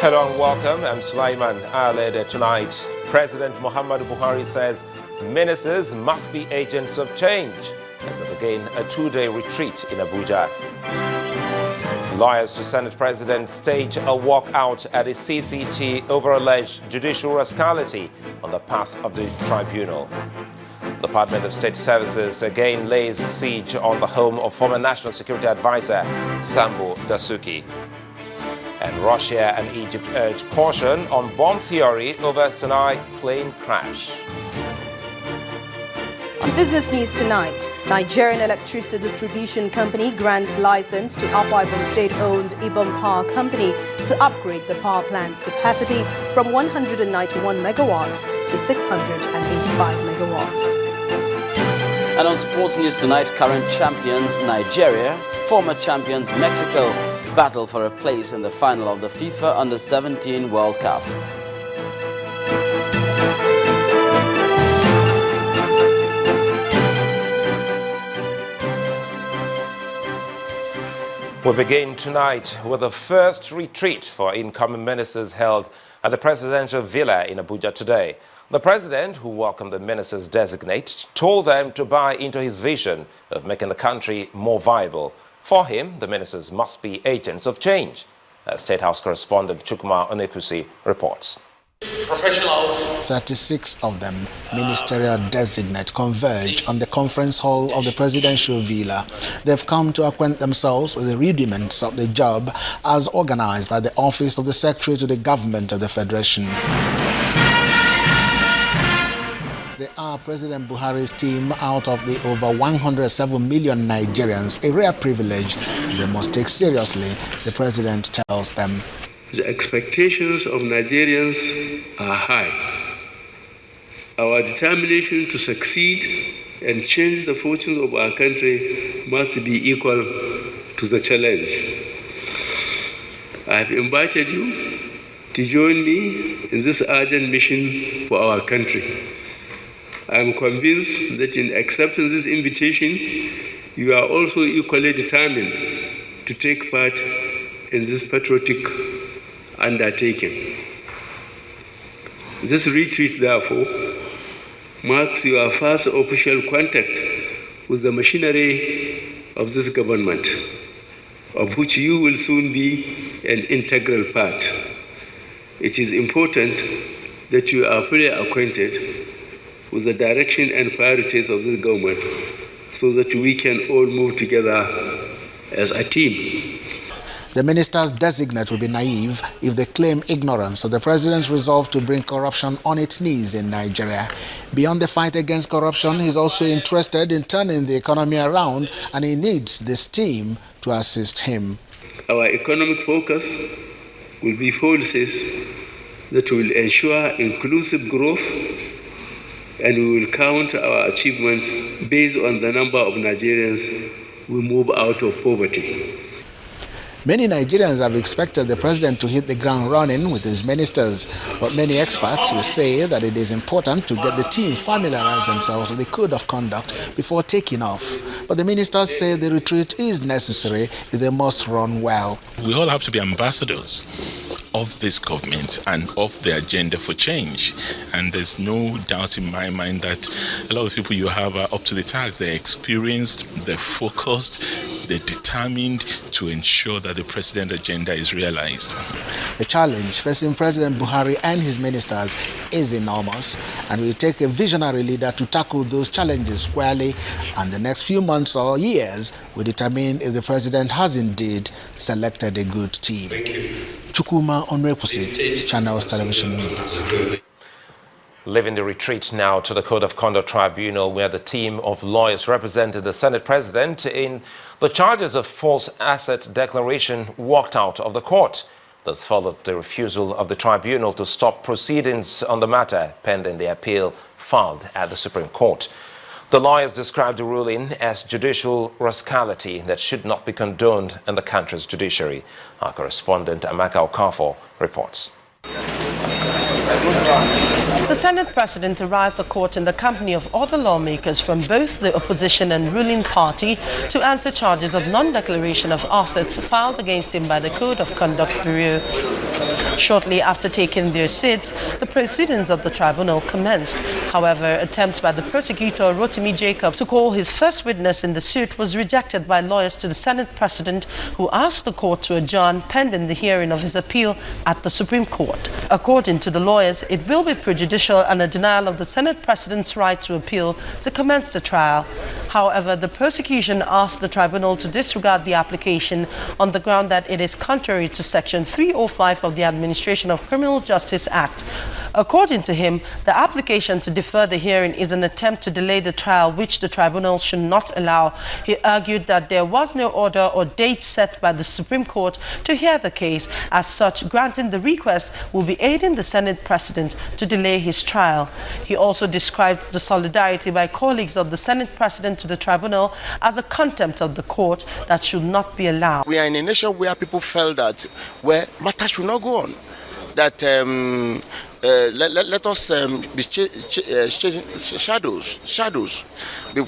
Hello and welcome. I'm Sulaiman. Later tonight, President Muhammadu Buhari says ministers must be agents of change as they begin a two-day retreat in Abuja. Lawyers to Senate President stage a walkout at the CCT over alleged judicial rascality on the path of the tribunal. The Department of State Services again lays siege on the home of former National Security Advisor Sambo Dasuki. And Russia and Egypt urge caution on bomb theory over Sinai plane crash. On business news tonight, Nigerian Electricity Distribution Company grants license to Akwa Ibom State-owned Ibom Power Company to upgrade the power plant's capacity from 191 megawatts to 685 megawatts. And on sports news tonight, current champions Nigeria, former champions Mexico battle for a place in the final of the FIFA Under-17 World Cup. We begin tonight with the first retreat for incoming ministers held at the presidential villa in Abuja today. The president, who welcomed the ministers designate, told them to buy into his vision of making the country more viable. For him, the ministers must be agents of change. State House correspondent Chukwuma Onekusi reports. Professionals. 36 of them, ministerial designate, converge on the conference hall of the presidential villa. They've come to acquaint themselves with the rudiments of the job as organized by the Office of the Secretary to the Government of the Federation. They are President Buhari's team out of the over 107 million Nigerians, a rare privilege they must take seriously, the president tells them. The expectations of Nigerians are high. Our determination to succeed and change the fortunes of our country must be equal to the challenge. I have invited you to join me in this urgent mission for our country. I am convinced that in accepting this invitation, you are also equally determined to take part in this patriotic undertaking. This retreat, therefore, marks your first official contact with the machinery of this government, of which you will soon be an integral part. It is important that you are fully acquainted with the direction and priorities of this government so that we can all move together as a team. The ministers designate will be naive if they claim ignorance of the president's resolve to bring corruption on its knees in Nigeria. Beyond the fight against corruption, he's also interested in turning the economy around, and he needs this team to assist him. Our economic focus will be policies that will ensure inclusive growth, and we will count our achievements based on the number of Nigerians who move out of poverty. Many Nigerians have expected the president to hit the ground running with his ministers, but many experts will say that it is important to get the team familiarize themselves with the code of conduct before taking off. But the ministers say the retreat is necessary if they must run well. We all have to be ambassadors of this government and of the agenda for change. And there's no doubt in my mind that a lot of people you have are up to the task. They're experienced, they're focused, they're determined to ensure that the president's agenda is realized. The challenge facing President Buhari and his ministers is enormous, and will take a visionary leader to tackle those challenges squarely, and the next few months or years will determine if the president has indeed selected a good team. Thank you. Chukwuma Onekusi, Channels Television News. Leaving the retreat now to the Code of Conduct Tribunal, where the team of lawyers represented the Senate President in the charges of false asset declaration walked out of the court. This followed the refusal of the tribunal to stop proceedings on the matter pending the appeal filed at the Supreme Court. The lawyers described the ruling as judicial rascality that should not be condoned in the country's judiciary. Our correspondent Amaka Okafor reports. The Senate President arrived at the court in the company of other lawmakers from both the opposition and ruling party to answer charges of non-declaration of assets filed against him by the Code of Conduct Bureau. Shortly after taking their seats, the proceedings of the tribunal commenced. However, attempts by the prosecutor, Rotimi Jacob, to call his first witness in the suit was rejected by lawyers to the Senate President, who asked the court to adjourn pending the hearing of his appeal at the Supreme Court. According to the lawyers, it will be prejudicial and a denial of the Senate President's right to appeal to commence the trial. However, the prosecution asked the tribunal to disregard the application on the ground that it is contrary to Section 305 of the Administration of Criminal Justice Act. According to him, the application to defer the hearing is an attempt to delay the trial, which the tribunal should not allow. He argued that there was no order or date set by the Supreme Court to hear the case. As such, granting the request will be aiding the Senate President to delay his trial. He also described the solidarity by colleagues of the Senate President to the tribunal as a contempt of the court that should not be allowed. We are in a nation where people felt that where matters should not go on, that let us be shadows, be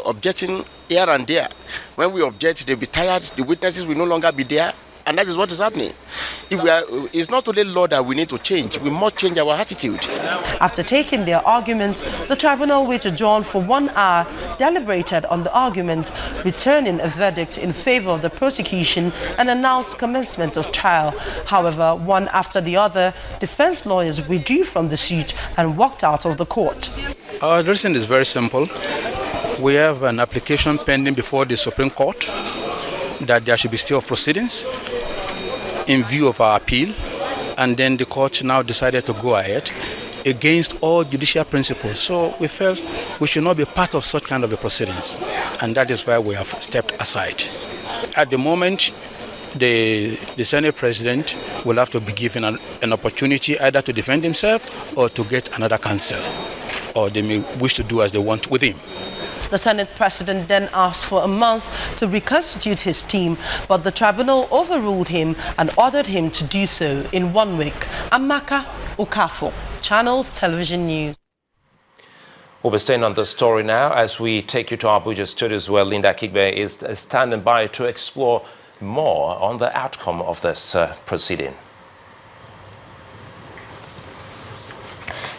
objecting here and there. When we object, they'll be tired, the witnesses will no longer be there. And that is what is happening. It's not only law that we need to change, we must change our attitude. After taking their arguments, the tribunal, which adjourned for 1 hour, deliberated on the arguments, returning a verdict in favor of the prosecution and announced commencement of trial. However, one after the other, defense lawyers withdrew from the suit and walked out of the court. Our reason is very simple. We have an application pending before the Supreme Court that there should be stay of proceedings in view of our appeal, and then the court now decided to go ahead against all judicial principles. So we felt we should not be part of such kind of a proceedings, and that is why we have stepped aside. At the moment, the Senate President will have to be given an opportunity either to defend himself or to get another counsel, or they may wish to do as they want with him. The Senate President then asked for a month to reconstitute his team, but the tribunal overruled him and ordered him to do so in 1 week. Amaka Okafo, Channels Television News. We'll be staying on the story now as we take you to Abuja studios, where Linda Kigbe is standing by to explore more on the outcome of this proceeding.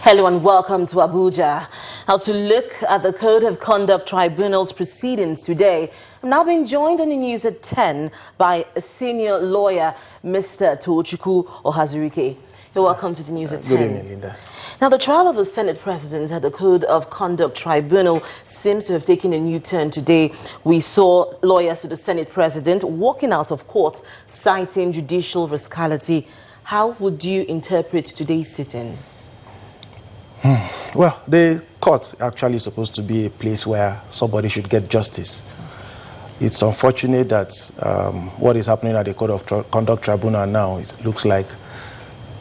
Hello and welcome to Abuja. Now, to look at the Code of Conduct Tribunal's proceedings today, I'm now being joined on the news at 10 by a senior lawyer, Mr. Tochukwu Ohazurike. You're welcome to the news at 10. Good evening, Linda. Now, the trial of the Senate President at the Code of Conduct Tribunal seems to have taken a new turn today. We saw lawyers to the Senate President walking out of court, citing judicial rascality. How would you interpret today's sitting? Well, the court actually is supposed to be a place where somebody should get justice. It's unfortunate that what is happening at the Code of Conduct Tribunal now, it looks like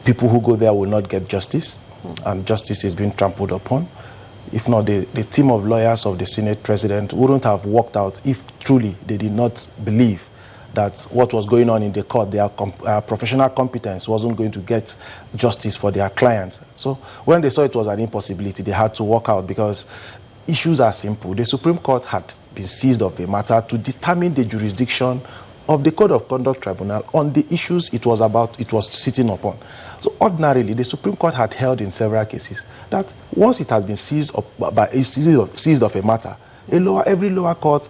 people who go there will not get justice, and justice is being trampled upon. If not, the team of lawyers of the Senate President wouldn't have walked out if truly they did not believe that what was going on in the court, their professional competence wasn't going to get justice for their clients. So when they saw it was an impossibility, they had to walk out, because issues are simple. The Supreme Court had been seized of a matter to determine the jurisdiction of the Code of Conduct Tribunal on the issues it was sitting upon. So ordinarily, the Supreme Court had held in several cases that once it has been seized of a matter, every lower court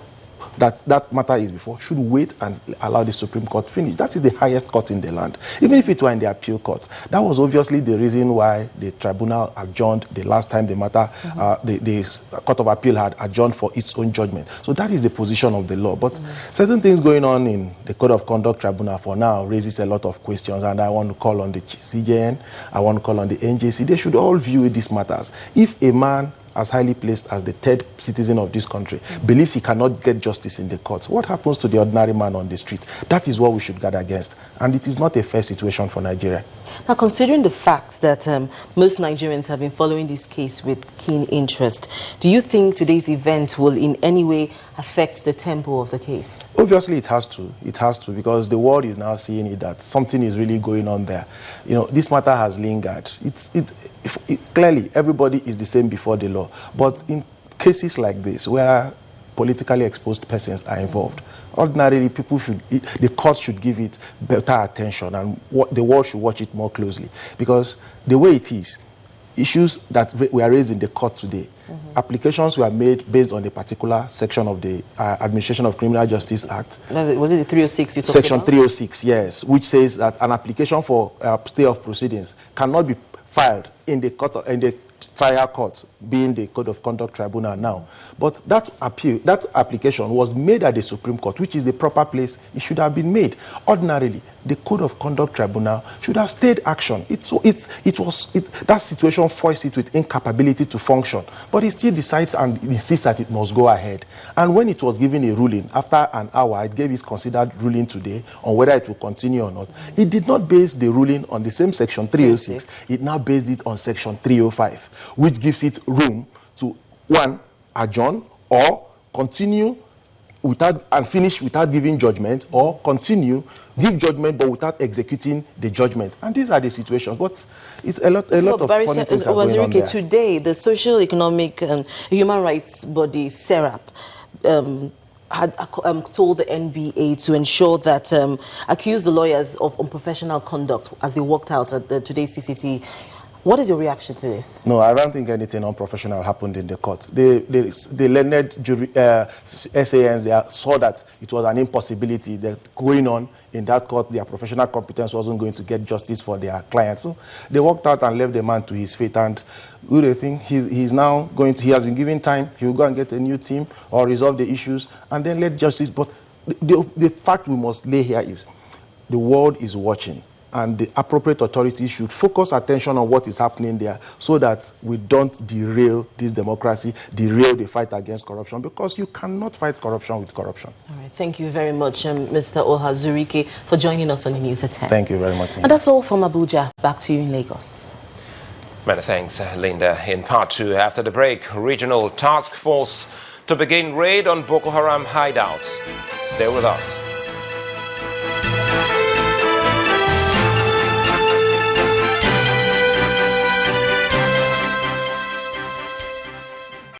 that matter is before should wait and allow the Supreme Court finish. That is the highest court in the land, even if it were in the appeal court. That was obviously the reason why the tribunal adjourned the last time the matter, the Court of Appeal had adjourned for its own judgment. So that is the position of the law. But certain things going on in the Code of Conduct Tribunal for now raises a lot of questions, and I want to call on the CJN, I want to call on the NJC. They should all view these matters. If a man as highly placed as the third citizen of this country believes he cannot get justice in the courts, what happens to the ordinary man on the street? That is what we should guard against. And it is not a fair situation for Nigeria. Now, considering the fact that most Nigerians have been following this case with keen interest, do you think today's event will in any way affect the tempo of the case? Obviously, it has to. It has to, because the world is now seeing it, that something is really going on there. You know, this matter has lingered. Clearly, everybody is the same before the law. But in cases like this, where politically exposed persons are involved, ordinarily, the court should give it better attention, and the world should watch it more closely. Because the way it is, issues that were raised in the court today, applications were made based on a particular section of the Administration of Criminal Justice Act. Was it the 306 you talked Section about? 306, yes, which says that an application for stay of proceedings cannot be filed in the trial court, being the Code of Conduct Tribunal now. But that application was made at the Supreme Court, which is the proper place it should have been made. Ordinarily, the Code of Conduct Tribunal should have stayed action. That situation foils it with incapability to function. But it still decides and insists that it must go ahead. And when it was given a ruling, after an hour, it gave its considered ruling today on whether it will continue or not. It did not base the ruling on the same Section 306. It now based it on Section 305, which gives it room to, one, adjourn or continue and finish without giving judgment, or continue, give judgment but without executing the judgment. And these are the situations. But it's a lot of funny things are going on there. Today, the Social, Economic and Human Rights body, SERAP, had told the NBA to ensure that accuse the lawyers of unprofessional conduct as they walked out at today's CCT. What is your reaction to this? No, I don't think anything unprofessional happened in the court. The learned jury, SANs, they saw that it was an impossibility that going on in that court, their professional competence wasn't going to get justice for their clients. So they walked out and left the man to his fate. And who do you think? He has been given time. He will go and get a new team or resolve the issues and then let justice. But the fact we must lay here is the world is watching, and the appropriate authorities should focus attention on what is happening there so that we don't derail this democracy, derail the fight against corruption, because you cannot fight corruption with corruption. All right. Thank you very much, Mr. Ohazurike, for joining us on the News at 10. Thank you very much. And that's all from Abuja. Back to you in Lagos. Many thanks, Linda. In part 2, after the break, regional task force to begin raid on Boko Haram hideouts. Stay with us.